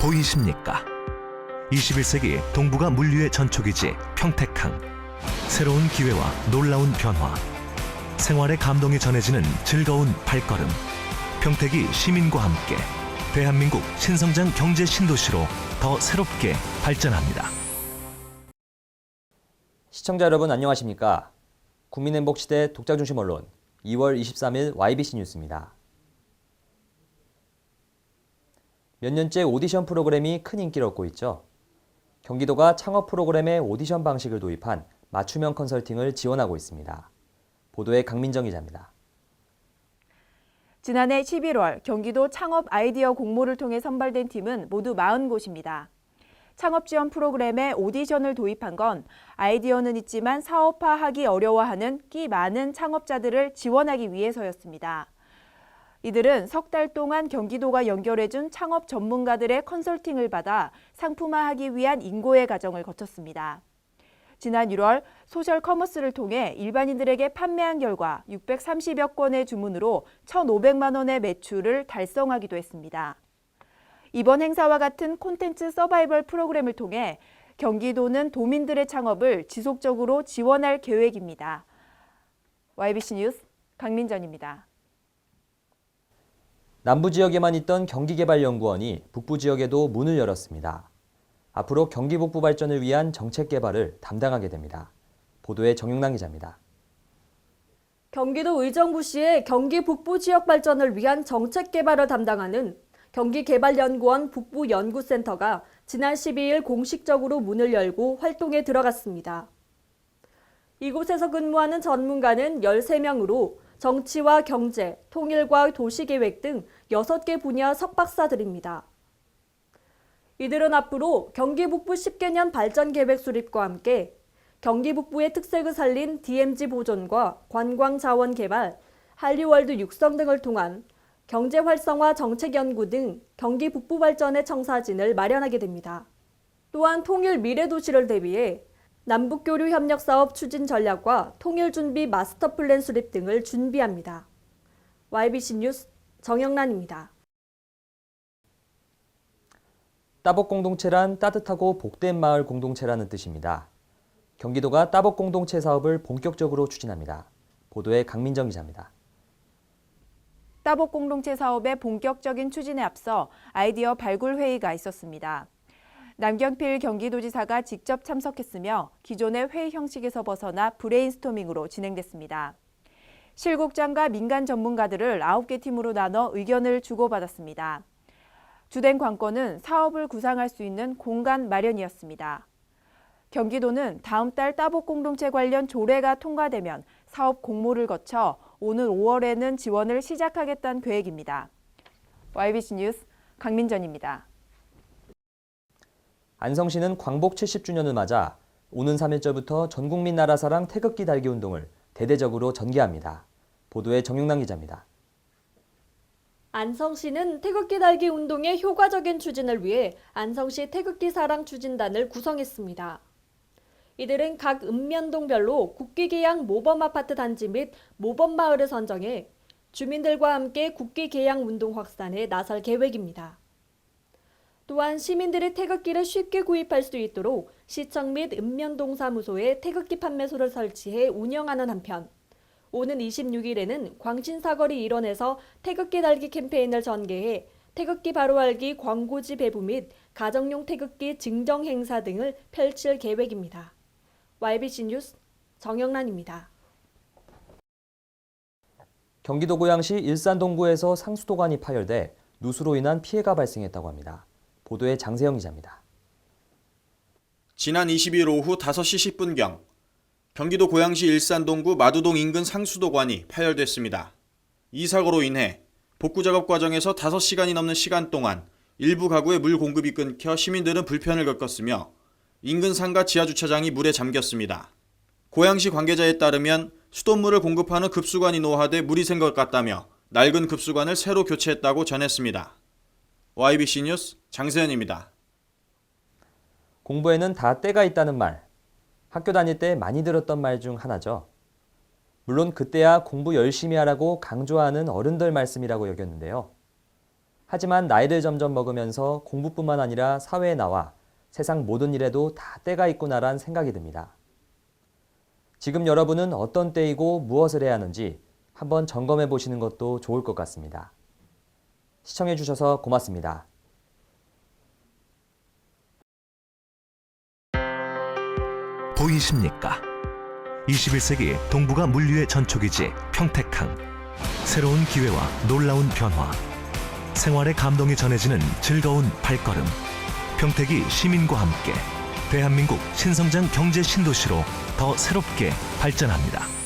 보이십니까? 21세기 동북아 물류의 전초기지 평택항. 새로운 기회와 놀라운 변화. 생활의 감동이 전해지는 즐거운 발걸음. 평택이 시민과 함께 대한민국 신성장 경제 신도시로 더 새롭게 발전합니다. 시청자 여러분 안녕하십니까? 국민행복시대 독자중심 언론 2월 23일 YBC 뉴스입니다. 몇 년째 오디션 프로그램이 큰 인기를 얻고 있죠. 경기도가 창업 프로그램의 오디션 방식을 도입한 맞춤형 컨설팅을 지원하고 있습니다. 보도에 강민정 기자입니다. 지난해 11월 경기도 창업 아이디어 공모를 통해 선발된 팀은 모두 40곳입니다. 창업 지원 프로그램에 오디션을 도입한 건 아이디어는 있지만 사업화하기 어려워하는 끼 많은 창업자들을 지원하기 위해서였습니다. 이들은 석 달 동안 경기도가 연결해준 창업 전문가들의 컨설팅을 받아 상품화하기 위한 인고의 과정을 거쳤습니다. 지난 1월 소셜 커머스를 통해 일반인들에게 판매한 결과 630여 건의 주문으로 1,500만 원의 매출을 달성하기도 했습니다. 이번 행사와 같은 콘텐츠 서바이벌 프로그램을 통해 경기도는 도민들의 창업을 지속적으로 지원할 계획입니다. YBC 뉴스 강민정입니다. 남부 지역에만 있던 경기개발연구원이 북부 지역에도 문을 열었습니다. 앞으로 경기 북부 발전을 위한 정책 개발을 담당하게 됩니다. 보도에 정용남 기자입니다. 경기도 의정부시의 경기 북부 지역 발전을 위한 정책 개발을 담당하는 경기개발연구원 북부연구센터가 지난 12일 공식적으로 문을 열고 활동에 들어갔습니다. 이곳에서 근무하는 전문가는 13명으로 정치와 경제, 통일과 도시계획 등 6개 분야 석박사들입니다. 이들은 앞으로 경기 북부 10개년 발전계획 수립과 함께 경기 북부의 특색을 살린 DMZ 보존과 관광자원 개발, 한류월드 육성 등을 통한 경제 활성화 정책 연구 등 경기 북부 발전의 청사진을 마련하게 됩니다. 또한 통일 미래도시를 대비해 남북교류 협력 사업 추진 전략과 통일준비 마스터 플랜 수립 등을 준비합니다. YBC 뉴스 정영란입니다. 따복 공동체란 따뜻하고 복된 마을 공동체라는 뜻입니다. 경기도가 따복 공동체 사업을 본격적으로 추진합니다. 보도에 강민정 기자입니다. 따복 공동체 사업의 본격적인 추진에 앞서 아이디어 발굴 회의가 있었습니다. 남경필 경기도지사가 직접 참석했으며 기존의 회의 형식에서 벗어나 브레인스토밍으로 진행됐습니다. 실국장과 민간 전문가들을 9개 팀으로 나눠 의견을 주고받았습니다. 주된 관건은 사업을 구상할 수 있는 공간 마련이었습니다. 경기도는 다음 달 따복 공동체 관련 조례가 통과되면 사업 공모를 거쳐 오는 5월에는 지원을 시작하겠다는 계획입니다. YBC 뉴스 강민정입니다. 안성시는 광복 70주년을 맞아 오는 3일절부터 전국민 나라사랑 태극기 달기 운동을 대대적으로 전개합니다. 보도에 정용남 기자입니다. 안성시는 태극기 달기 운동의 효과적인 추진을 위해 안성시 태극기 사랑 추진단을 구성했습니다. 이들은 각 읍면동별로 국기개양 모범아파트 단지 및 모범마을을 선정해 주민들과 함께 국기개양 운동 확산에 나설 계획입니다. 또한 시민들이 태극기를 쉽게 구입할 수 있도록 시청 및 읍면동사무소에 태극기 판매소를 설치해 운영하는 한편 오는 26일에는 광신사거리 일원에서 태극기 달기 캠페인을 전개해 태극기 바로알기 광고지 배부 및 가정용 태극기 증정 행사 등을 펼칠 계획입니다. YBC 뉴스 정영란입니다. 경기도 고양시 일산 동구에서 상수도관이 파열돼 누수로 인한 피해가 발생했다고 합니다. 보도에 장세영 기자입니다. 지난 20일 오후 5시 10분경 경기도 고양시 일산 동구 마두동 인근 상수도관이 파열됐습니다. 이 사고로 인해 복구 작업 과정에서 5시간이 넘는 시간 동안 일부 가구의 물 공급이 끊겨 시민들은 불편을 겪었으며 인근 상가 지하주차장이 물에 잠겼습니다. 고양시 관계자에 따르면 수돗물을 공급하는 급수관이 노화돼 물이 샌 것 같다며 낡은 급수관을 새로 교체했다고 전했습니다. YBC 뉴스 장세현입니다. 공부에는 다 때가 있다는 말, 학교 다닐 때 많이 들었던 말 중 하나죠. 물론 그때야 공부 열심히 하라고 강조하는 어른들 말씀이라고 여겼는데요. 하지만 나이를 점점 먹으면서 공부뿐만 아니라 사회에 나와 세상 모든 일에도 다 때가 있구나란 생각이 듭니다. 지금 여러분은 어떤 때이고 무엇을 해야 하는지 한번 점검해 보시는 것도 좋을 것 같습니다. 시청해 주셔서 고맙습니다. 보이십니까? 21세기 동북아 물류의 전초기지 평택항. 새로운 기회와 놀라운 변화. 생활의 감동이 전해지는 즐거운 발걸음. 평택이 시민과 함께 대한민국 신성장 경제 신도시로 더 새롭게 발전합니다.